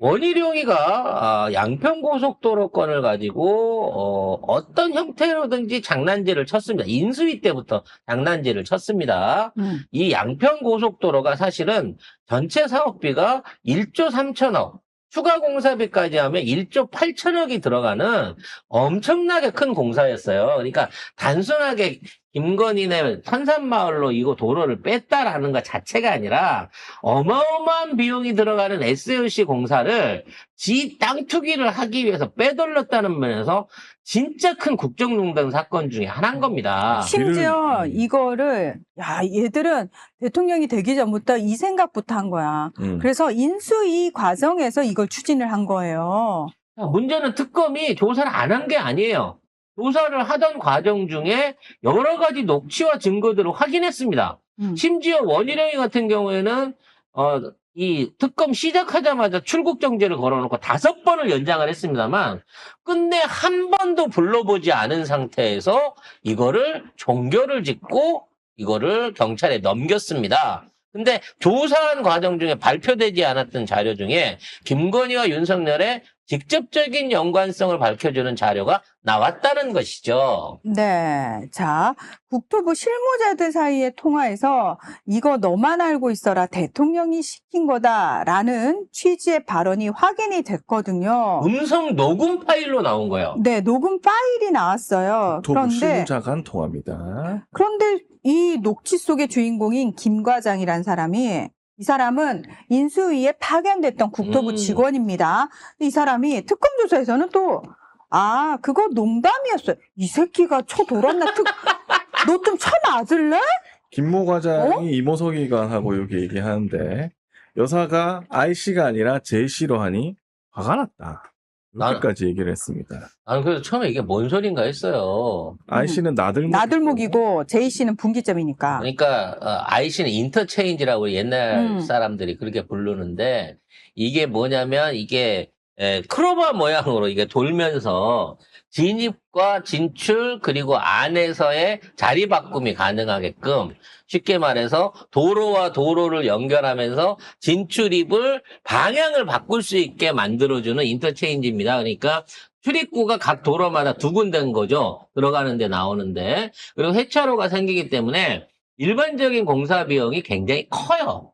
원희룡이가 양평고속도로 건을 가지고 어떤 형태로든지 장난질을 쳤습니다. 인수위 때부터 장난질을 쳤습니다. 이 양평고속도로가 사실은 전체 사업비가 1조 3천억, 추가 공사비까지 하면 1조 8천억이 들어가는 엄청나게 큰 공사였어요. 그러니까 단순하게 김건희네 선산마을로 이거 도로를 뺐다라는 것 자체가 아니라 어마어마한 비용이 들어가는 SOC 공사를 지 땅 투기를 하기 위해서 빼돌렸다는 면에서 진짜 큰 국정농단 사건 중에 하나인 겁니다. 심지어 이거를 얘들은 대통령이 되기 전부터 이 생각부터 한 거야. 그래서 인수위 과정에서 이걸 추진을 한 거예요. 문제는 특검이 조사를 안 한 게 아니에요. 조사를 하던 과정 중에 여러 가지 녹취와 증거들을 확인했습니다. 심지어 원희룡이 같은 경우에는 이 특검 시작하자마자 출국 정지를 걸어놓고 5번을 연장을 했습니다만 끝내 한 번도 불러보지 않은 상태에서 이거를 종결을 짓고 이거를 경찰에 넘겼습니다. 근데 조사한 과정 중에 발표되지 않았던 자료 중에 김건희와 윤석열의 직접적인 연관성을 밝혀주는 자료가 나왔다는 것이죠. 네. 자, 국토부 실무자들 사이의 통화에서 이거 너만 알고 있어라. 대통령이 시킨 거다라는 취지의 발언이 확인이 됐거든요. 음성 녹음 파일로 나온 거예요. 네, 녹음 파일이 나왔어요. 국토부 실무자 간 통화입니다. 그런데 이 녹취 속의 주인공인 김 과장이란 사람이 이 사람은 인수위에 파견됐던 국토부 직원입니다. 이 사람이 특검 조사에서는 또 그거 농담이었어요. 이 새끼가 쳐 돌았나? 너 좀 쳐 맞을래? 김모 과장이 이모석이가 하고 여기 얘기하는데 여사가 IC가 아니라 JC로 하니 화가 났다. 이렇게까지 얘기를 했습니다. 나는 그래서 처음에 이게 뭔 소린가 했어요. IC는 나들목이고 JC는 분기점이니까. 그러니까 IC는 인터체인지라고 옛날 사람들이 그렇게 부르는데 이게 뭐냐면 이게 크로바 모양으로 이게 돌면서 진입과 진출 그리고 안에서의 자리 바꿈이 가능하게끔 쉽게 말해서 도로와 도로를 연결하면서 진출입을 방향을 바꿀 수 있게 만들어주는 인터체인지입니다. 그러니까 출입구가 각 도로마다 두 군데인 거죠. 들어가는 데 나오는데. 그리고 회차로가 생기기 때문에 일반적인 공사 비용이 굉장히 커요.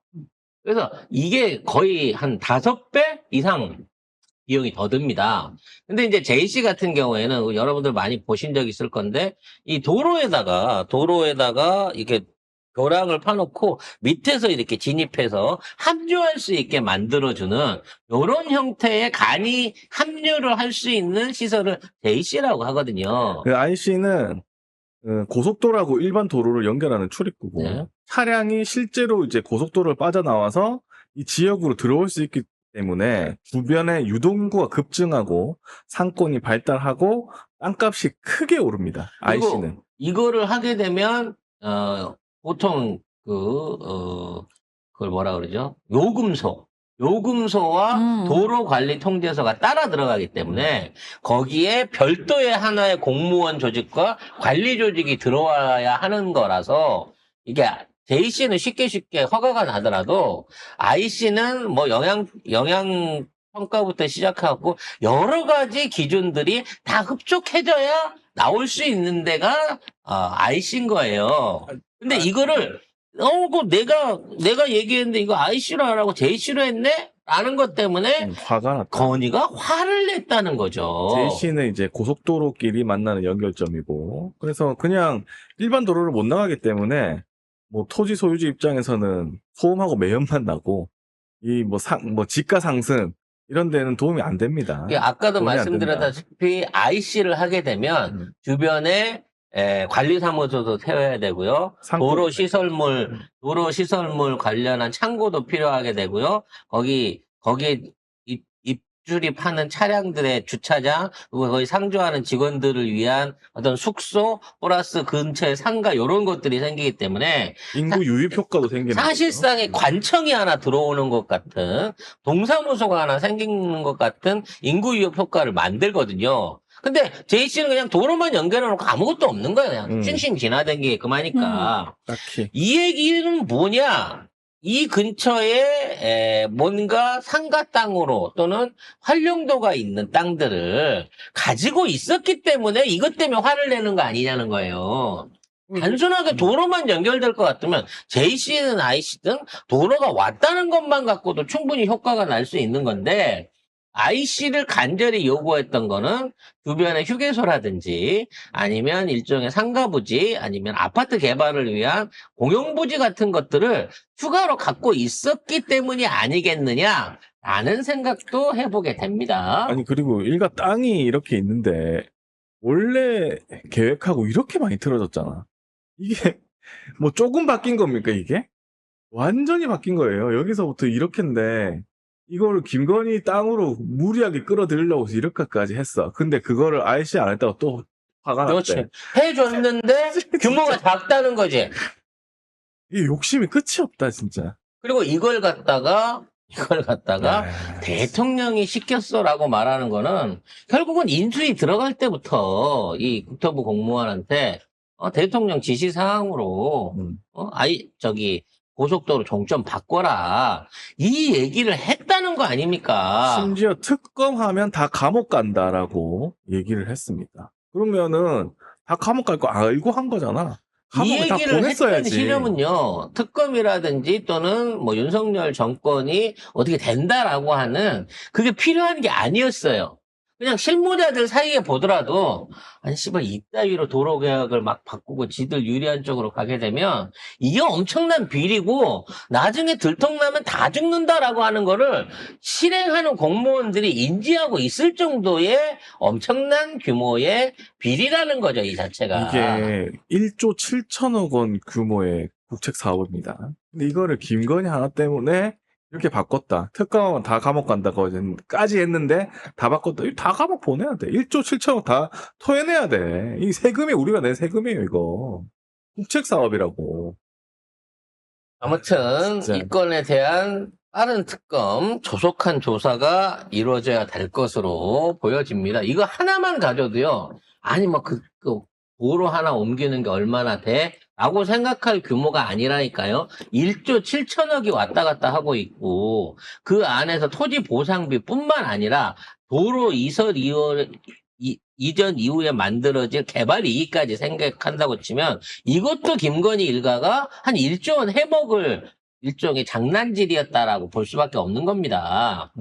그래서 이게 거의 한 5배 이상 비용이 더 듭니다. 근데 이제 JC 같은 경우에는 여러분들 많이 보신 적 있을 건데 이 도로에다가 이렇게 벼랑을 파놓고 밑에서 이렇게 진입해서 합류할 수 있게 만들어주는 이런 형태의 간이 합류를 할 수 있는 시설을 JC라고 하거든요. 그 IC는 고속도로하고 일반 도로를 연결하는 출입구고 네. 차량이 실제로 이제 고속도로를 빠져나와서 이 지역으로 들어올 수 있기 때문에 주변에 유동인구가 급증하고 상권이 발달하고 땅값이 크게 오릅니다. IC는. 이거를 하게 되면 보통 그걸 뭐라 그러죠? 요금소와 도로관리통제소가 따라 들어가기 때문에 거기에 별도의 하나의 공무원 조직과 관리 조직이 들어와야 하는 거라서 이게 JC는 쉽게 허가가 나더라도 IC는 뭐 영양 평가부터 시작하고 여러 가지 기준들이 다 흡족해져야 나올 수 있는 데가 IC인 거예요. 근데 이거를 내가 얘기했는데 이거 IC로 하라고 JC로 했네? 라는 것 때문에 화가 났다. 건희가 화를 냈다는 거죠. JC는 이제 고속도로끼리 만나는 연결점이고 그래서 그냥 일반 도로를 못 나가기 때문에 뭐 토지 소유주 입장에서는 소음하고 매연만 나고 이 뭐 지가 상승 이런 데는 도움이 안 됩니다. 아까도 도움이 안 말씀드렸다시피 IC를 하게 되면 주변에 관리사무소도 세워야 되고요. 도로 시설물 관련한 창고도 필요하게 되고요. 거기에 입주립하는 차량들의 주차장, 그리고 거기 상주하는 직원들을 위한 어떤 숙소, 플러스 근처에 상가, 이런 것들이 생기기 때문에 인구 유입 효과도 생기는 사실상의 관청이 하나 들어오는 것 같은, 동사무소가 하나 생기는 것 같은 인구 유입 효과를 만들거든요. 근데 JC는 그냥 도로만 연결해놓고 아무것도 없는 거예요. 그냥 싱싱 지나다니게 그만이니까. 딱히. 이 얘기는 뭐냐? 이 근처에 뭔가 상가 땅으로 또는 활용도가 있는 땅들을 가지고 있었기 때문에 이것 때문에 화를 내는 거 아니냐는 거예요. 단순하게 도로만 연결될 것 같으면 JC든 IC든 도로가 왔다는 것만 갖고도 충분히 효과가 날 수 있는 건데 IC를 간절히 요구했던 거는 주변의 휴게소라든지 아니면 일종의 상가부지 아니면 아파트 개발을 위한 공용부지 같은 것들을 추가로 갖고 있었기 때문이 아니겠느냐라는 생각도 해보게 됩니다. 아니, 그리고 일가 땅이 이렇게 있는데, 원래 계획하고 이렇게 많이 틀어졌잖아. 이게, 뭐 조금 바뀐 겁니까, 이게? 완전히 바뀐 거예요. 여기서부터 이렇게인데, 이거를 김건희 땅으로 무리하게 끌어들이려고 해서 이렇게까지 했어. 근데 그거를 IC 안 했다고 또 화가 그렇지. 났대. 해줬는데 규모가 작다는 거지. 이 욕심이 끝이 없다, 진짜. 그리고 이걸 갖다가 네. 대통령이 시켰어라고 말하는 거는 결국은 인수위 들어갈 때부터 이 국토부 공무원한테 대통령 지시 사항으로 고속도로 종점 바꿔라 이 얘기를 했다는 거 아닙니까? 심지어 특검하면 다 감옥 간다라고 얘기를 했습니다. 그러면은 다 감옥 갈 거 알고 한 거잖아. 이 감옥에 다 얘기를 했던 보냈어야지. 시점은요, 특검이라든지 또는 뭐 윤석열 정권이 어떻게 된다라고 하는 그게 필요한 게 아니었어요. 그냥 실무자들 사이에 보더라도, 아니, 씨발, 이따위로 도로 계획을 막 바꾸고 지들 유리한 쪽으로 가게 되면 이게 엄청난 비리고 나중에 들통나면 다 죽는다라고 하는 거를 실행하는 공무원들이 인지하고 있을 정도의 엄청난 규모의 비리라는 거죠, 이 자체가. 이게 1조 7천억 원 규모의 국책 사업입니다. 근데 이거를 김건희 하나 때문에 이렇게 바꿨다. 특검은 다 감옥 간다고까지 했는데 다 바꿨다. 이거 다 감옥 보내야 돼. 1조 7천억 다 토해내야 돼. 이 세금이 우리가 낸 세금이에요, 이거. 국책 사업이라고. 아무튼 진짜. 이 건에 대한 빠른 특검, 조속한 조사가 이루어져야 될 것으로 보여집니다. 이거 하나만 가져도요. 아니 뭐 그 도로 하나 옮기는 게 얼마나 돼? 라고 생각할 규모가 아니라니까요. 1조 7천억이 왔다 갔다 하고 있고 그 안에서 토지 보상비뿐만 아니라 도로 이전 이후에 만들어질 개발 이익까지 생각한다고 치면 이것도 김건희 일가가 한 1조 원 해먹을 일종의 장난질이었다라고 볼 수밖에 없는 겁니다.